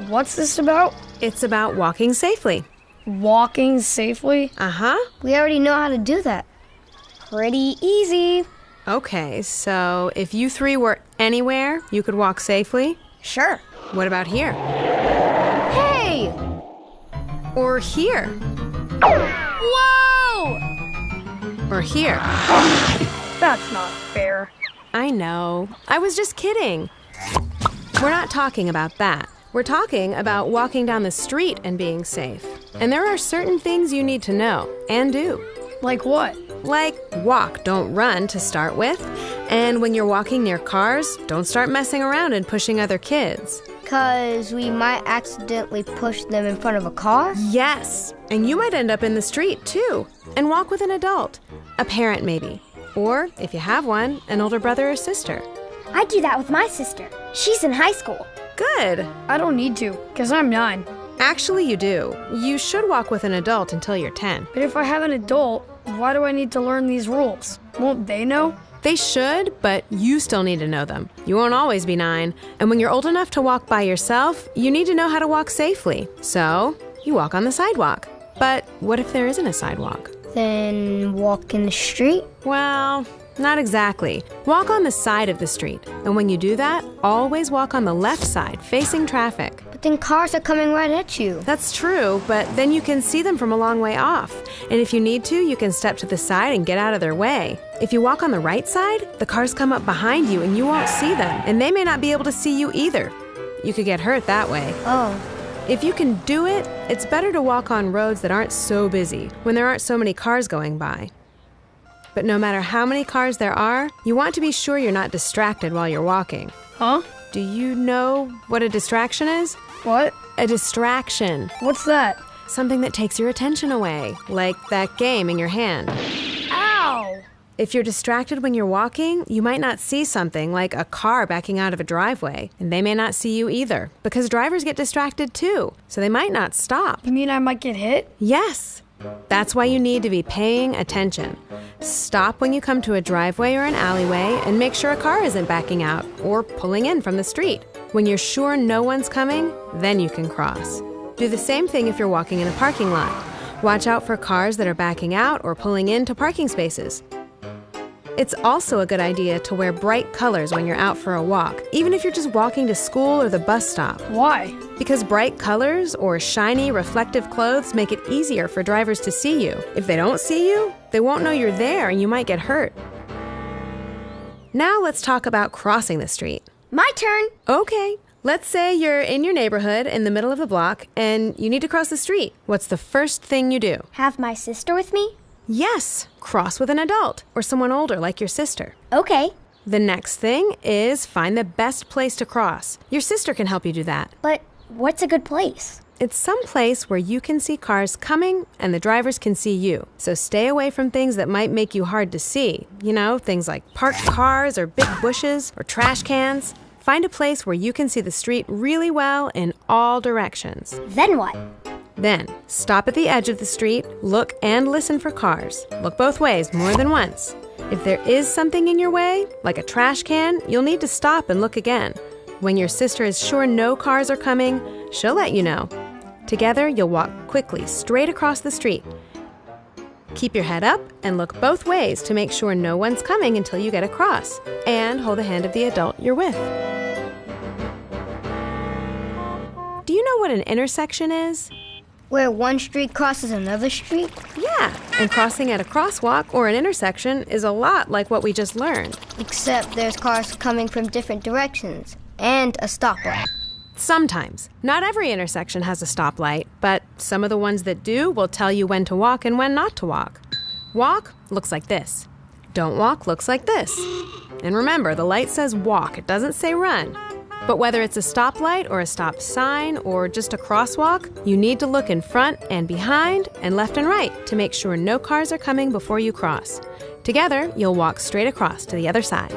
what's this about? It's about walking safely. Walking safely? Uh-huh. We already know how to do that. Pretty easy. Okay, so if you three were anywhere, you could walk safely? Sure. What about here? Hey! Or here? Whoa! Or here? That's not fair. I know. I was just kidding. We're not talking about that. We're talking about walking down the street and being safe. And there are certain things you need to know and do. Like what? Like walk, don't run to start with. And when you're walking near cars, don't start messing around and pushing other kids. 'Cause we might accidentally push them in front of a car? Yes, and you might end up in the street too. And walk with an adult, a parent maybe. Or, if you have one, an older brother or sister. I do that with my sister. She's in high school. Good. I don't need to, 'cause I'm 9. Actually, you do. You should walk with an adult until you're 10. But if I have an adult, why do I need to learn these rules? Won't they know? They should, but you still need to know them. You won't always be 9. And when you're old enough to walk by yourself, you need to know how to walk safely. So, you walk on the sidewalk. But what if there isn't a sidewalk? Then walk in the street? Well, not exactly. Walk on the side of the street. And when you do that, always walk on the left side, facing traffic. But then cars are coming right at you. That's true, but then you can see them from a long way off. And if you need to, you can step to the side and get out of their way. If you walk on the right side, the cars come up behind you and you won't see them. And they may not be able to see you either. You could get hurt that way. Oh. If you can do it, it's better to walk on roads that aren't so busy, when there aren't so many cars going by. But no matter how many cars there are, you want to be sure you're not distracted while you're walking. Huh? Do you know what a distraction is? What? A distraction. What's that? Something that takes your attention away, like that game in your hand. Ow! If you're distracted when you're walking, you might not see something like a car backing out of a driveway, and they may not see you either, because drivers get distracted too, so they might not stop. You mean I might get hit? Yes. That's why you need to be paying attention. Stop when you come to a driveway or an alleyway and make sure a car isn't backing out or pulling in from the street. When you're sure no one's coming, then you can cross. Do the same thing if you're walking in a parking lot. Watch out for cars that are backing out or pulling into parking spaces. It's also a good idea to wear bright colors when you're out for a walk, even if you're just walking to school or the bus stop. Why? Because bright colors or shiny, reflective clothes make it easier for drivers to see you. If they don't see you, they won't know you're there and you might get hurt. Now let's talk about crossing the street. My turn. Okay, let's say you're in your neighborhood in the middle of the block and you need to cross the street. What's the first thing you do? Have my sister with me? Yes, cross with an adult or someone older like your sister. Okay. The next thing is find the best place to cross. Your sister can help you do that. But what's a good place? It's some place where you can see cars coming and the drivers can see you. So stay away from things that might make you hard to see. You know, things like parked cars or big bushes or trash cans. Find a place where you can see the street really well in all directions. Then what? Then, stop at the edge of the street, look and listen for cars. Look both ways more than once. If there is something in your way, like a trash can, you'll need to stop and look again. When your sister is sure no cars are coming, she'll let you know. Together, you'll walk quickly straight across the street. Keep your head up and look both ways to make sure no one's coming until you get across. And hold the hand of the adult you're with. Do you know what an intersection is? Where one street crosses another street? Yeah, and crossing at a crosswalk or an intersection is a lot like what we just learned. Except there's cars coming from different directions and a stoplight. Sometimes. Not every intersection has a stoplight, but some of the ones that do will tell you when to walk and when not to walk. Walk looks like this. Don't walk looks like this. And remember, the light says walk, it doesn't say run. But whether it's a stoplight or a stop sign or just a crosswalk, you need to look in front and behind and left and right to make sure no cars are coming before you cross. Together, you'll walk straight across to the other side.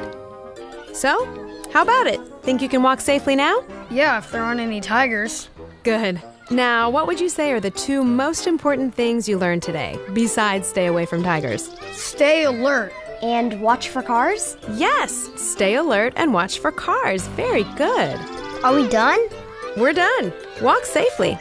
So, how about it? Think you can walk safely now? Yeah, if there aren't any tigers. Good. Now, what would you say are the 2 most important things you learned today, besides stay away from tigers? Stay alert. And watch for cars? Yes, stay alert and watch for cars. Very good. Are we done? We're done. Walk safely.